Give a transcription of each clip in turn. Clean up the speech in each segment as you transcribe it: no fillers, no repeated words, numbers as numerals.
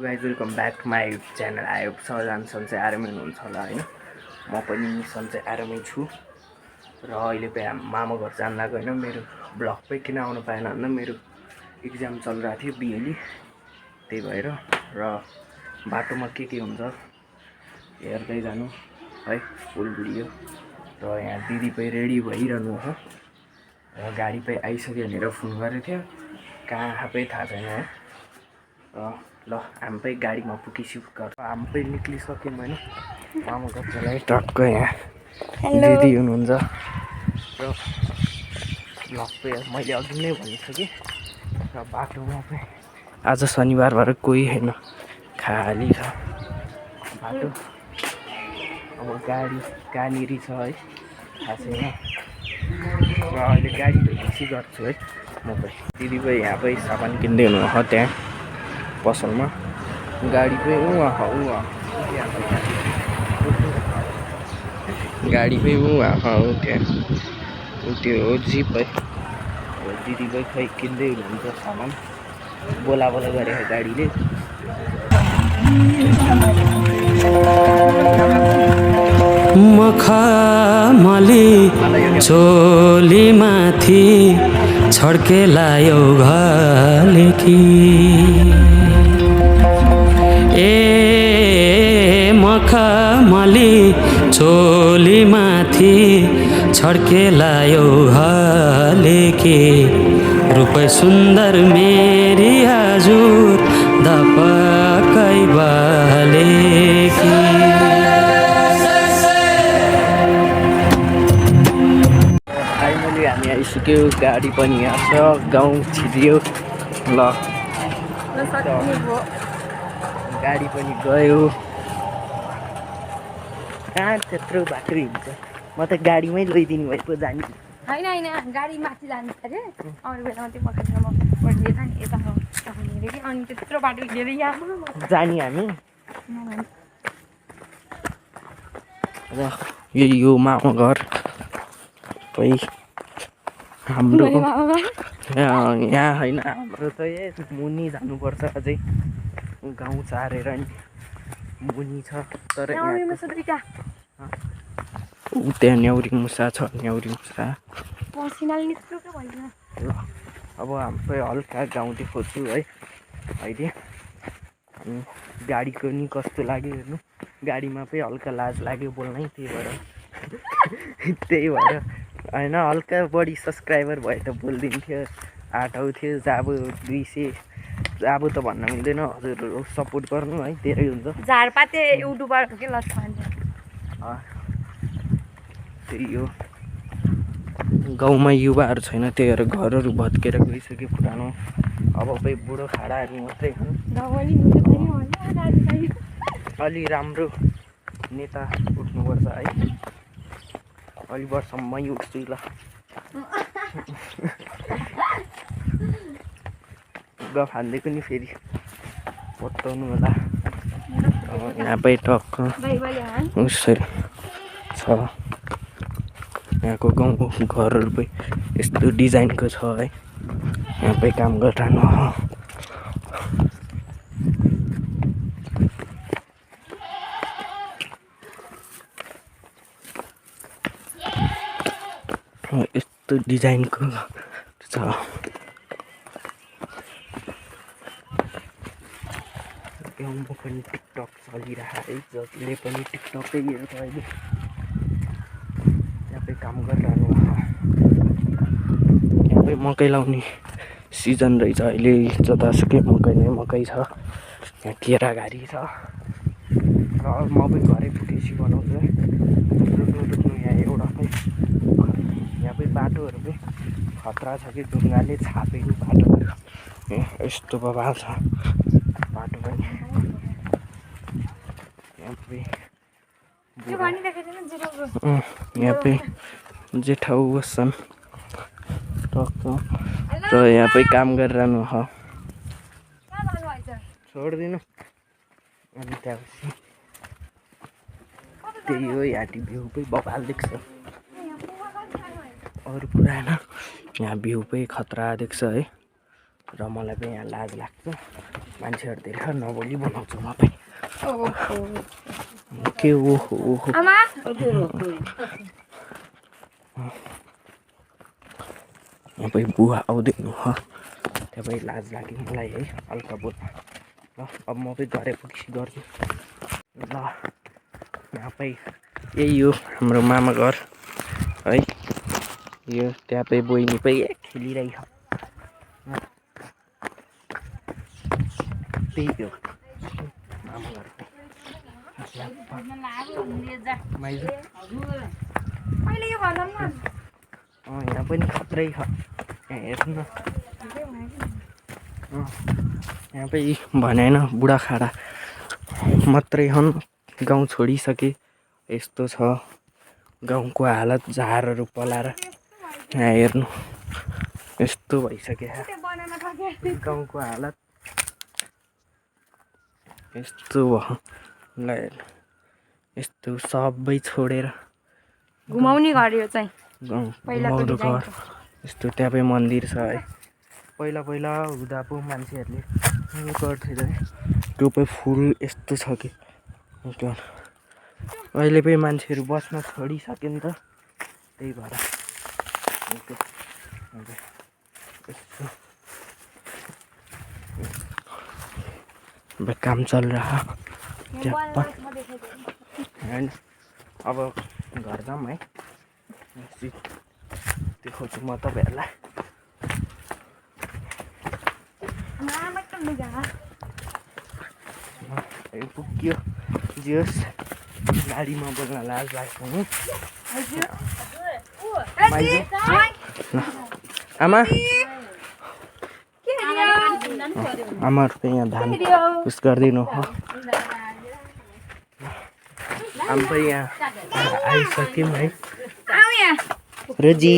Guys welcome back to my channel. आयो सबैजना सन्चै आरामै हुनुहुन्छ होला होइन। म पनि सन्चै आरामै छु र अहिले मामा घर जान लाग्यो होइन। मेरो ब्लग पनि किन आउनु पाएन भन्दा मेरो इक्जाम चलिरहेको थियो बिएली, त्यही भएर र बाटोमा के हुन्छ हेर्दै जानु है फुल भिडियो। र यहाँ दिदी पनि रेडी भइरहनु हो र गाडी पनि आइसक्यो भनेर फोन गरेको थियो, कहाँ आफै थाहा छैन है। ल हामी पनि गाडीमा पुगिसक्यौँ, हामी पनि निक्लिसक्यौँ होइन। मामा घर चलाइ टक्क यहाँ दिदी हुनुहुन्छ र ब्लग चाहिँ मैले अघि नै भनिसकेँ। र बाटोमा चाहिँ आज शनिबार भएर कोही छैन, खाली छ बाटो। अब गाडी कहाँनिर छ है थाहा छैन र अहिले गाडी पछि गर्छु है म पनि। दिदी पनि यहाँ पनि सामान किन्दै हुनु हो त्यहाँ पसलमा। गाडी पनि गाडी पनि हो त्यहाँ, त्यो हो जिप है। दिदी पनि खै किन्दै हुनुहुन्छ सामान, बोला गरेको गाडीले। मखमली चोली माथि छड्के लायो घलेकी, ए मखमली चोली माथि छड्के लायो घलेकी, रूप सुन्दर मेरी हजुर दपकै बलेकी। फाइनली हामी आइसक्यो, गाडी पनि यहाँ छ, गाउँ छिरियो ल। गाडी पनि गयो, कहाँ त्यत्रो बाटो हिँड्छ। म त गाडीमै लैदिनु भए पो जाने होइन होइन, गाडी माथि जानु अरे आउने बेलामा त्यो मकैसम्म बढिदिएछ नि यता अरे कि, अनि त्यत्रो बाटो हिँडेर यहाँ जाने हामी। र यो मामा घर पै हाम्रो यहाँ होइन, हाम्रो त यही मुनि जानुपर्छ अझै, गाउँ चारेर नि मुनि छ। तर त्यहाँ न्याउरी मुसा छ, न्याउरी मुसा। ल अब हाम्रो हल्का गाउँ देखाउँछु है अहिले। अनि गाडीको नि कस्तो लाग्यो हेर्नु, गाडीमा पनि हल्का लाज लाग्यो बोल्नै, त्यही भएर होइन। हल्का बढी सब्सक्राइबर भए त बोलिदिन्थ्यो, 8 आउँथ्यो। अब 200 अब त भन्न मिल्दैन, हजुर सपोर्ट गर्नु है, धेरै हुन्छ। झारपाते युट्युबर के ल त्यही हो, गाउँमा युवाहरू छैन, त्यही भएर घरहरू भत्केर गइसक्यो पुरानो। अब पनि बुढो खाडाहरू मात्रै हुन्। अलि राम्रो नेता उठ्नुपर्छ है। अलि वर्षमा मै उठ्छु ल। गफ हान्दिएको नि फेरि पत्ताउनु होला। यहाँ पनि टक्क उसरी छ, यहाँको गाउँ घरहरू पनि यस्तो डिजाइनको छ है। यहाँ पनि काम गरिरहनु हो। यस्तो डिजाइनको छ। गाउँमा पनि टिकटक चलिरहेको है, जसले पनि टिकटकै हेर्छ अहिले। यहाँ पनि काम गरिरहनु हो। यहाँ पनि मकै लाउने सिजन रहेछ अहिले, जतासुकै मकै नै मकै छ। यहाँ केराघारी छ र म पनि घरै फुटेसी बनाउँछु है। रोक्नु यहाँ एउटा पनि, यहाँ पनि बाटोहरू पनि खतरा छ कि, ढुङ्गाले छापेको बाटोहरू यस्तो बवाल छ बाटो पनि। यहाँ पनि जेठा बस्छन् टक्क, र यहाँ पनि काम गरिरहनु हो। छोडिदिनु अनि त्यहाँपछि त्यही हो। यहाँ भ्यू पनि बवाल देख्छ, अरू कुरा होइन। यहाँ भ्यू पनि खतरा देख्छ है, र मलाई पनि यहाँ लाज लाग्छ। मान्छेहरू धेरै नबोली बनाउँछु म पनि ओहो के ओहो ओहो आमा यहाँ पनि बुवा आउँदैन ह त्यहाँ पनि लाज लाग्यो मलाई है हल्का बोल्न ल अब म पनि गरेपछि गर्छु ल यहाँ पनि यही हो हाम्रो मामा घर है यो त्यहाँ पनि बहिनी पनि खेलिरहेछ त्यही हो मामा घर माइजू अहिले यो भन्नु न यहाँ पनि खत्रै छ यहाँ हेर्नु न यहाँ पनि भने होइन बुढाखाडा मात्रै हन् गाउँ छोडिसके यस्तो छ गाउँको हालत झारहरू पलाएर यहाँ हेर्नु यस्तो भइसक्यो गाउँको हालत यस्तो भयो ल हेर्नु यस्तो सबै छोडेर घुमाउने घर यो चाहिँ गाउँ घर यस्तो त्यहाँ पनि मन्दिर छ है पहिला पहिला हुँदा पो मान्छेहरूले उयो गर्थ्यो है त्यो पनि फुल यस्तो छ कि त्यो अहिले पनि मान्छेहरू बस्न छोडिसक्यो नि त त्यही भएर यस्तो अब काम चल रहा होइन अब घर जाऊँ है देखाउँछु म तपाईँहरूलाई पुग्यो जियोस् गाडीमा बोल्न लाज लाग्छ नि आमा आमाहरूको यहाँ धान उस गरिदिनु हो आमा पनि यहाँ आइसक्यौँ है रोजी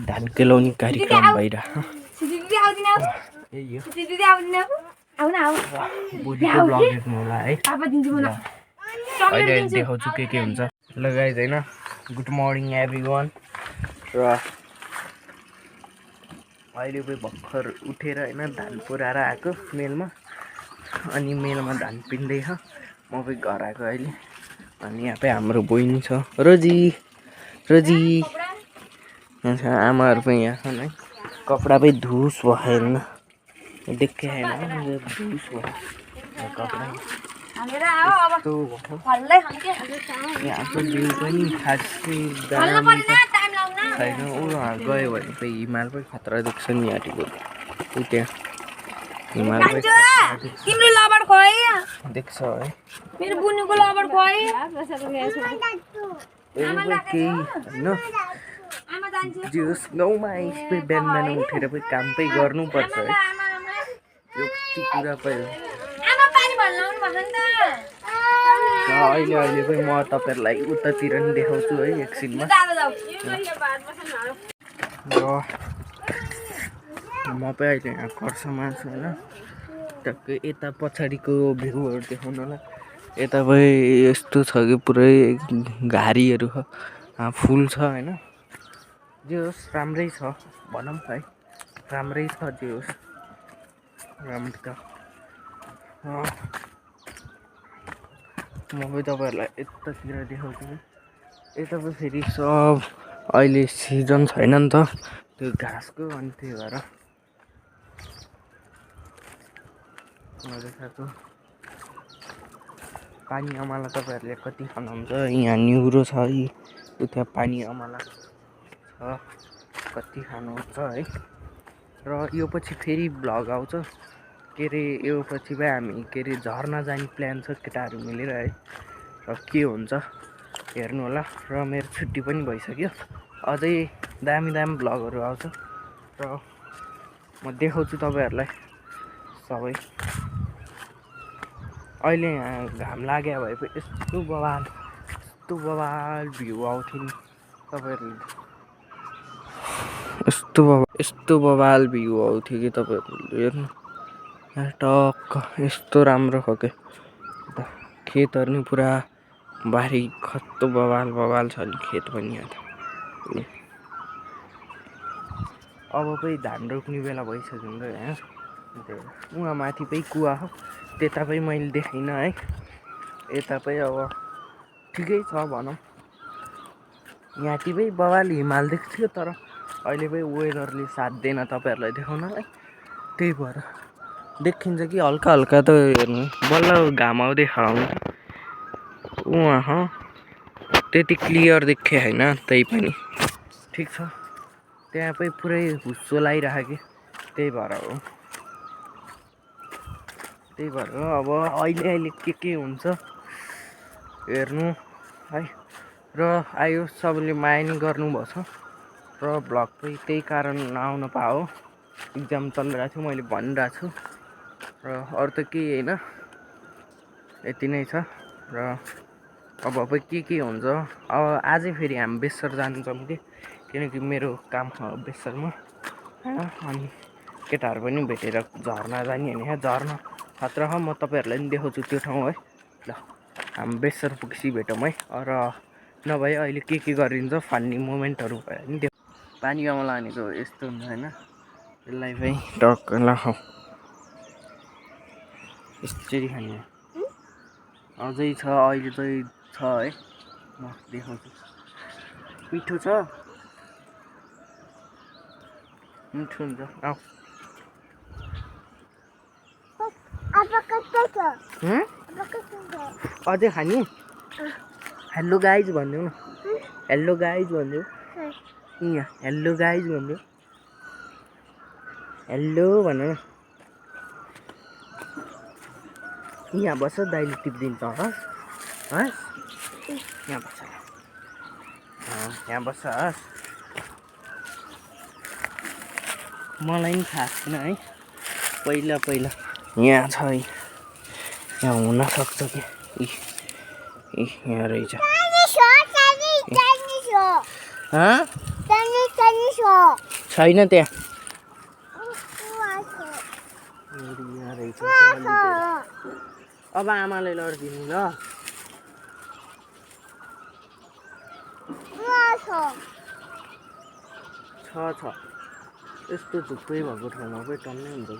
धान केलाउने कार्यक्रम भइरहेको भोलिको ब्लग हेर्नु होला है अहिले देखाउँछु के हुन्छ ल गाइज होइन गुड मर्निङ एभ्री वान र अहिले पनि भर्खर उठेर होइन धान पुऱ्याएर आएको मेलमा अनि मेलमा धान पिन्दैछ म पनि घर आएको अहिले अनि यहाँ पनि हाम्रो बहिनी छ रोजी रोजी आमाहरू पनि यहाँ छन् है कपडा पनि धुस भयो हेर्न देखे होइन धुस भयो कपडा यस्तो यहाँको जिउ पनि खासै दामी छैन ऊ गयो भने चाहिँ हिमाल पनि खतरा देख्छ नि यहाँको त्यहाँ हिमाल पनि तिम्रो लबर खोइ देख्छ है मेरो बुनुको लबर खोइ केही होइन गाउँमा आइसके बिहान बिहान उठेर पनि काम पनि गर्नुपर्छ है यो कुरा पनि अहिले अहिले पनि म तपाईँहरूलाई उतातिर नि देखाउँछु है एकछिनमा र म पनि अहिले यहाँ खर्सामा छु होइन टक्कै यता पछाडिको भ्यूहरू देखाउनलाई यता पनि यस्तो छ कि पुरै घारीहरू छ फुल छ होइन जे होस् राम्रै छ भनौँ है राम्रै छ जे होस् राम्रो त म पनि तपाईँहरूलाई यतातिर देखाउँछु यता पनि फेरि सब अहिले सिजन छैन नि त त्यो घाँसको अनि त्यही भएर देखाएको पानी अमला तपाईँहरूले कति खानुहुन्छ यहाँ न्युरो छ है उता पानी अमला छ कति खानुहुन्छ है र यो पछि फेरि भ्लग आउँछ के अरे यो पछि पनि हामी के अरे झर्ना जाने प्लान छ केटाहरू मिलेर है र के हुन्छ हेर्नु होला र मेरो छुट्टी पनि भइसक्यो अझै दामी दामी भ्लगहरू आउँछ र म देखाउँछु तपाईँहरूलाई सबै अहिले यहाँ घाम लाग्यो भए पनि यस्तो बवाल भ्यू आउँथ्यो नि तपाईँहरूले यस्तो बवाल भ्यू आउँथ्यो कि तपाईँहरूले हेर्नु यहाँ टक्क यस्तो राम्रो खालको खेतहरू नि पुरा बारी कस्तो बवाल छ नि खेत पनि यहाँ त अब पै धान रोप्ने बेला भइसक्यो नि त यहाँ त्यही उहाँ माथि पै कुवा हो त्यता पै मैले देखिनँ है यता पै अब ठिकै छ भनौँ यहाँ पै बवाल हिमाल देख्थ्यो तर अहिले पै वेदरले साथ दिएन तपाईँहरूलाई देखाउनलाई त्यही भएर देखिन्छ कि हल्का हल्का त हेर्नु बल्ल घाम आउँदै आउँछ उहाँ त्यति क्लियर देखे होइन त्यही पनि ठिक छ त्यहाँ पै पुरै हुस्सो लगाइराख्यो कि त्यही भएर अब अहिले के हुन्छ हेर्नु है र आयो सबैले माया नि गर्नुभएको छ र भ्लग पनि त्यही कारण नआउन पाओ इक्जाम चलिरहेको थियो मैले भनिरहेको छु र अरू त केही होइन यति नै छ र अब के हुन्छ अब आजै फेरि हामी बेसर जान्छौँ कि किनकि मेरो काम छ बेसरमा होइन अनि केटाहरू पनि भेटेर झर्ना जाने होइन झर्ना खतरा हो म तपाईँहरूलाई पनि देखाउँछु त्यो ठाउँ है ल हामी बेसर पुगेपछि भेटौँ है र नभए अहिले के गरिन्छ फन्नी मोमेन्टहरू भयो नि त्यो पानी गाउँला भनेको यस्तो हुन्छ होइन यसलाई पनि टक्क लगाऊ यसरी खाने अझै छ अहिले चाहिँ छ है म देखाउँछु मिठो छ मिठो हुन्छ आऊ अझै खाने हेलो गाइज भनिदेऊ न हेलो गाइज भनिदेऊ यहाँ हेलो गाइज भनिदेऊ हेलो भन न यहाँ बस दाइले टिपिदिन्छ हस् हस् यहाँ बस यहाँ बस हस् मलाई पनि थाहा छैन है पहिला यहाँ छ है यहाँ हुनसक्छ कि यहाँ रहेछ छैन त्यहाँ यहाँ रहेछ अब आमाले लडिदिनु ल छ यस्तो झुप्पै भएको ठाउँमा पै टन्नै हुन्छ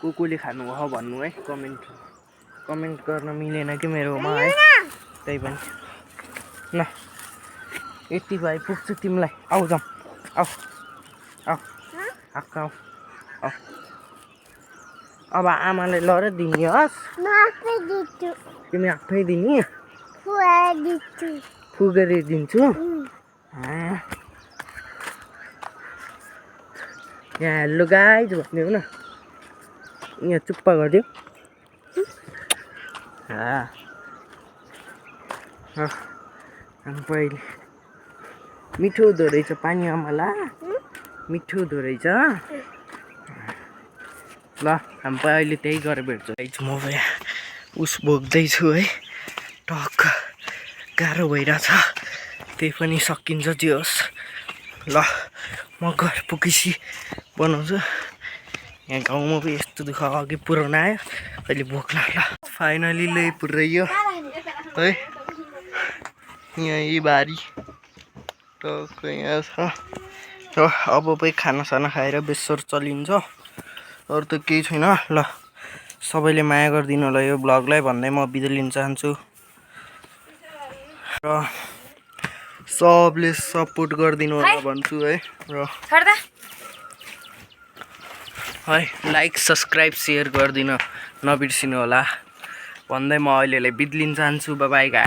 कसले खानुभयो भन्नु है कमेन्ट गर्न मिलेन कि मेरोमा है त्यही पनि ल यति भए पुग्छु तिमीलाई आऊ जाऊ आऊ आऊ अब आमाले लर दिने हस् तिमी आफै दिने फुगेर दिन्छु यहाँ हेलो गाइज भनिदेऊ न यहाँ चुप्पा गरिदियो पहिले मिठो हुँदो रहेछ पानी आमाला मिठो हुँदो रहेछ ल हामी अहिले त्यही गरेर भेट्छु म उस भोग्दैछु है टक्क गाह्रो भइरहेछ त्यही पनि सकिन्छ जे होस् ल म घर पुगेपछि बनाउँछु यहाँ गाउँमा पनि यस्तो दुःख अघि पुऱ्याउन आयो अहिले भोग्न ल फाइनली लै पुऱ्याइयो है यहाँ यही बारी टक्क यहाँ छ र अब पनि खानासाना खाएर बेसर चलिन्छ अरू त केही छैन ल सबैले माया गरिदिनु होला यो ब्लगलाई भन्दै म बिदा लिन चाहन्छु र सबले सपोर्ट गरिदिनु होला भन्छु है र लाइक सब्सक्राइब सेयर गरिदिन नबिर्सिनु होला भन्दै म अहिलेलाई बिदा लिन चाहन्छु बाइ बाइ गाइस।